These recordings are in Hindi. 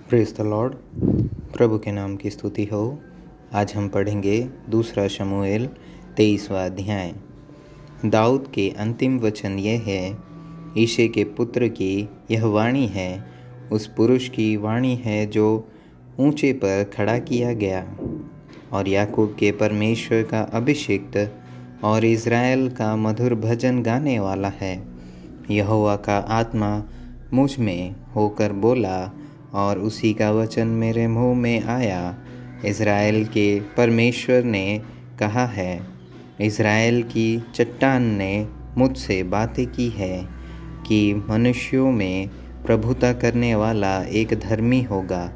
Praise the Lord. प्रभु के नाम की स्तुति हो। आज हम पढ़ेंगे दूसरा शमूएल 23वां अध्याय। दाऊद के अंतिम वचन यह है, ईशे के पुत्र की यह वाणी है, उस पुरुष की वाणी है जो ऊंचे पर खड़ा किया गया और याकूब के परमेश्वर का अभिषिक्त और इज़राइल का मधुर भजन गाने वाला है। यहोवा का आत्मा मुझ में होकर बोला और उसी का वचन मेरे मुंह में आया। इज़राइल के परमेश्वर ने कहा है, इज़राइल की चट्टान ने मुझसे बातें की है कि मनुष्यों में प्रभुता करने वाला एक धर्मी होगा,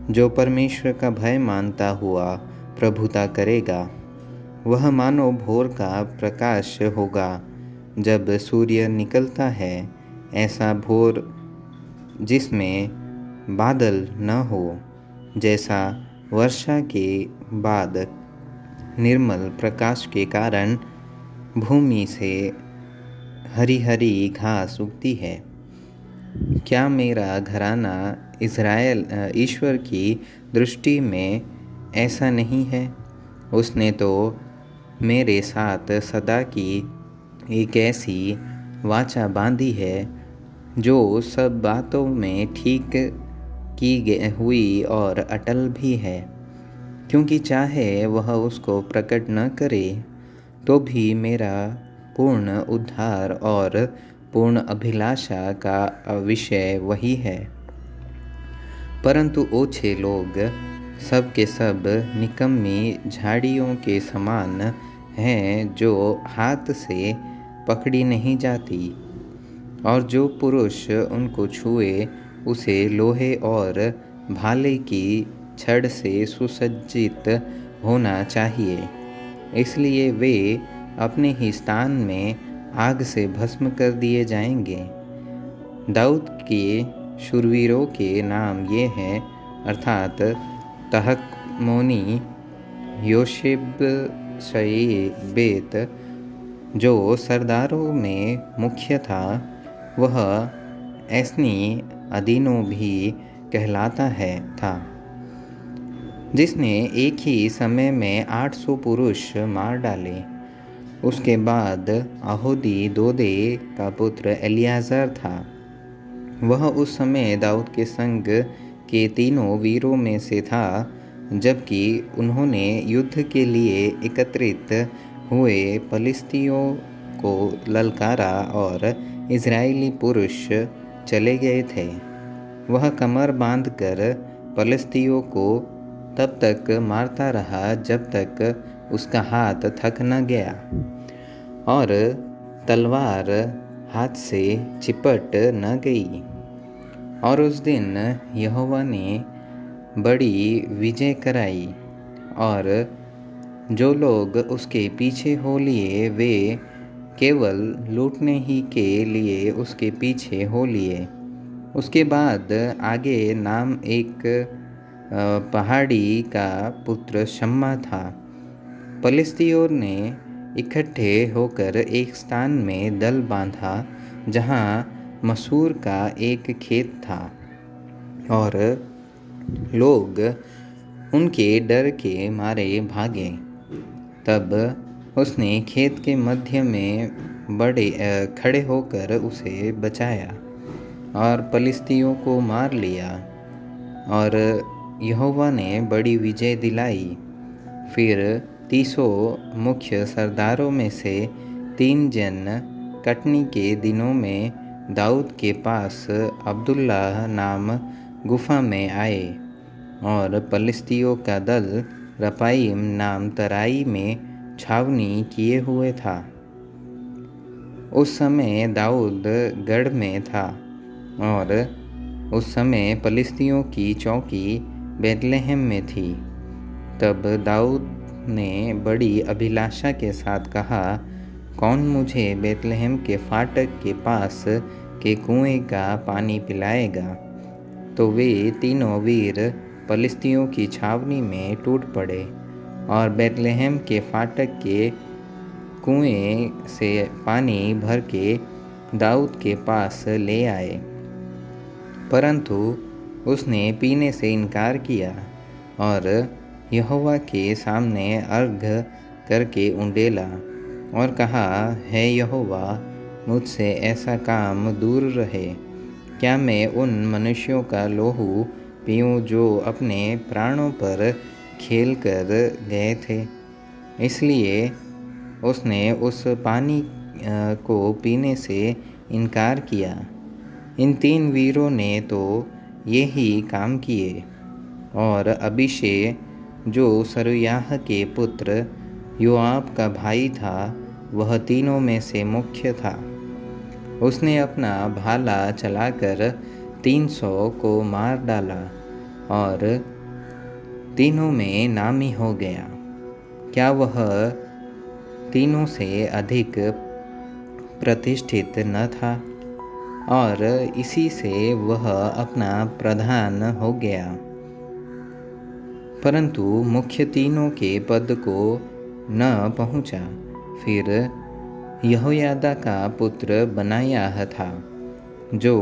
जो परमेश्वर का भय मानता हुआ प्रभुता करेगा। वह मानो भोर का प्रकाश होगा जब सूर्य निकलता है, ऐसा भोर जिसमें बादल न हो, जैसा वर्षा के बाद निर्मल प्रकाश के कारण भूमि से हरी हरी घास उगती है। क्या मेरा घराना इज़राइल ईश्वर की दृष्टि में ऐसा नहीं है? उसने तो मेरे साथ सदा की एक ऐसी वाचा बांधी है जो सब बातों में ठीक की हुई और अटल भी है, क्योंकि चाहे वह उसको प्रकट न करे तो भी मेरा पूर्ण उद्धार और पूर्ण अभिलाषा का विषय वही है। परंतु ओछे लोग सब के सब निकम्मी झाड़ियों के समान हैं, जो हाथ से पकड़ी नहीं जाती, और जो पुरुष उनको छुए उसे लोहे और भाले की छड़ से सुसज्जित होना चाहिए। इसलिए वे अपने ही स्थान में आग से भस्म कर दिए जाएंगे। दाऊद के शूरवीरों के नाम ये हैं, अर्थात तहकमोनी, योशेब-शयेबेत, जो सरदारों में मुख्य था। वह एस्नी अदीनो भी कहलाता था, जिसने एक ही समय में 800 पुरुष मार डाले। उसके बाद अहोदी दोदे का पुत्र एलियाजर था। वह उस समय दाऊद के संग के तीनों वीरों में से था, जबकि उन्होंने युद्ध के लिए एकत्रित हुए फलिस्तियों को ललकारा और इज़राइली पुरुष चले गए थे। वह कमर बांधकर फलिस्तियों को तब तक मारता रहा जब तक उसका हाथ थक न गया और तलवार हाथ से चिपट न गई। और उस दिन यहोवा ने बड़ी विजय कराई, और जो लोग उसके पीछे हो लिए वे केवल लूटने ही के लिए उसके पीछे हो लिए। उसके बाद आगे नाम एक पहाड़ी का पुत्र शम्मा था। फलिस्तियों ने इकट्ठे होकर एक स्थान में दल बांधा, जहाँ मसूर का एक खेत था, और लोग उनके डर के मारे भागे। तब उसने खेत के मध्य में खड़े होकर उसे बचाया और फलिस्तियों को मार लिया, और यहोवा ने बड़ी विजय दिलाई। फिर 300 मुख्य सरदारों में से 3 जन कटनी के दिनों में दाऊद के पास अब्दुल्लाह नाम गुफा में आए, और फलिस्तियों का दल रपाईम नाम तराई में छावनी किए हुए था। उस समय दाऊद गढ़ में था, और उस समय फलिस्तियों की चौकी बैतलहम में थी। तब दाऊद ने बड़ी अभिलाषा के साथ कहा, कौन मुझे बैतलहम के फाटक के पास के कुएं का पानी पिलाएगा? तो वे तीनों वीर फलिस्तियों की छावनी में टूट पड़े और बैतलहम के फाटक के कुएं से पानी भर के दाऊद के पास ले आए। परंतु उसने पीने से इनकार किया और यहोवा के सामने अर्घ करके उंडेला और कहा, हे यहोवा, मुझसे ऐसा काम दूर रहे। क्या मैं उन मनुष्यों का लोहू पीऊँ जो अपने प्राणों पर खेल कर गए थे? इसलिए उसने उस पानी को पीने से इनकार किया। इन 3 वीरों ने तो यही काम किए। और अबीशै जो सरूयाह के पुत्र योआब का भाई था, वह तीनों में से मुख्य था। उसने अपना भाला चलाकर 300 को मार डाला और तीनों में नामी हो गया। क्या वह तीनों से अधिक प्रतिष्ठित न था? और इसी से वह अपना प्रधान हो गया। परंतु मुख्य तीनों के पद को न पहुँचा। फिर यहोयादा का पुत्र बनायाह था, जो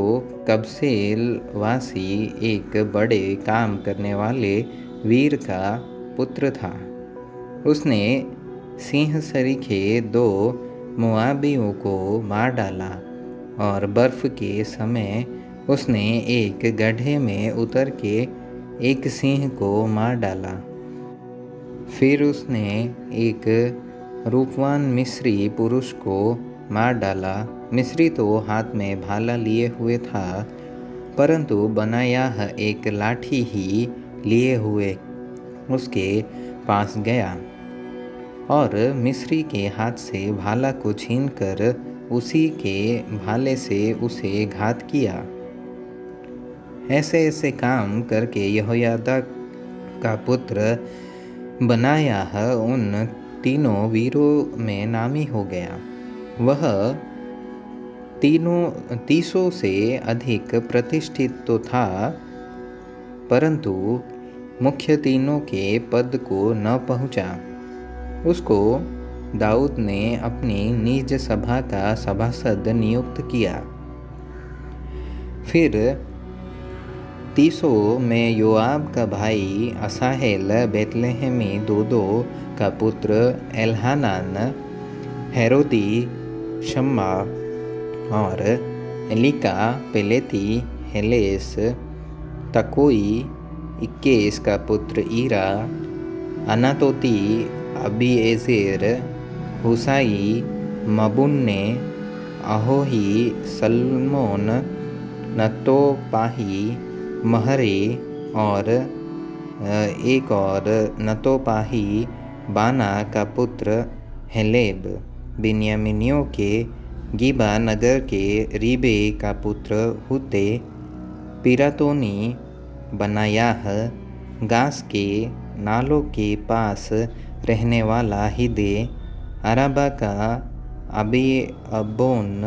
कबसेलवासी एक बड़े काम करने वाले वीर का पुत्र था। उसने सिंह सरीखे 2 मोआबियों को मार डाला और बर्फ के समय उसने एक गड्ढे में उतर के एक सिंह को मार डाला। फिर उसने एक रूपवान मिस्री पुरुष को मार डाला। मिस्री तो हाथ में भाला लिए हुए था, परंतु बनायाह एक लाठी ही लिए हुए उसके पास गया और मिस्री के हाथ से भाला को छीनकर उसी के भाले से उसे घात किया। ऐसे ऐसे काम करके यहोयादा का पुत्र बनायाह उन तीनों वीरों में नामी हो गया। वह तीसों से अधिक प्रतिष्ठित तो था, परंतु मुख्य तीनों के पद को न पहुँचा। उसको दाऊद ने अपनी निज सभा का सभासद नियुक्त किया। फिर 300 में योआब का भाई असाहेल बेतलहमी दोदो का पुत्र एल्हानान, हेरोदी शम्मा और एलिका पेलेती हेलेस, तकोई इक्केस का पुत्र ईरा, अनातोती अबीएजेर, हुसाई, मबुन्ने, अहोही, सल्मोन, नतोपाही, महरे और एक और नतोपाही बाना का पुत्र हेलेब, बिन्यामीनियों के गिबा नगर के रीबे का पुत्र हुते, पिरातोनी बनायाह, गास के नालों के पास रहने वाला हिदे, अराबा का अबोन,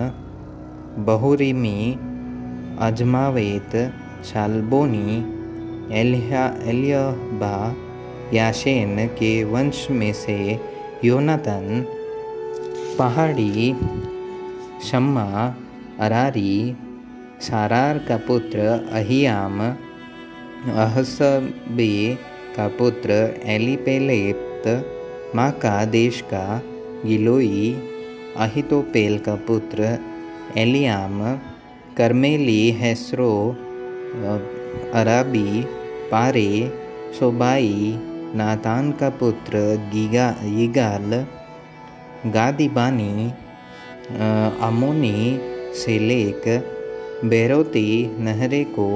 बहुरिमी, अजमावेत, शालबोनी, एलियबा, याशेन के वंश में से योनातन, पहाड़ी, शम्मा, अरारी, सारार का पुत्र अहियाम, अहसबे का पुत्र एलीपेलेत, माका देश का गिलोई, अहितोपेल का पुत्र एलियाम, कर्मेली, हेस्रो, अराबी, पारे, सोबाई, नातान का पुत्र यिगाल, गादीबानी, अमोनी, सेलेक, बेरोती नहरे को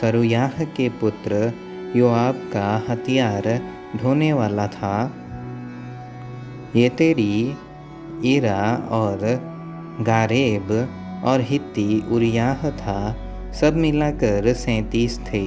सरूयाह के पुत्र योआब का हथियार ढोने वाला था। येतेरी, ईरा और गारेब और हित्ती उरियाह था। सब मिलाकर 37 थे।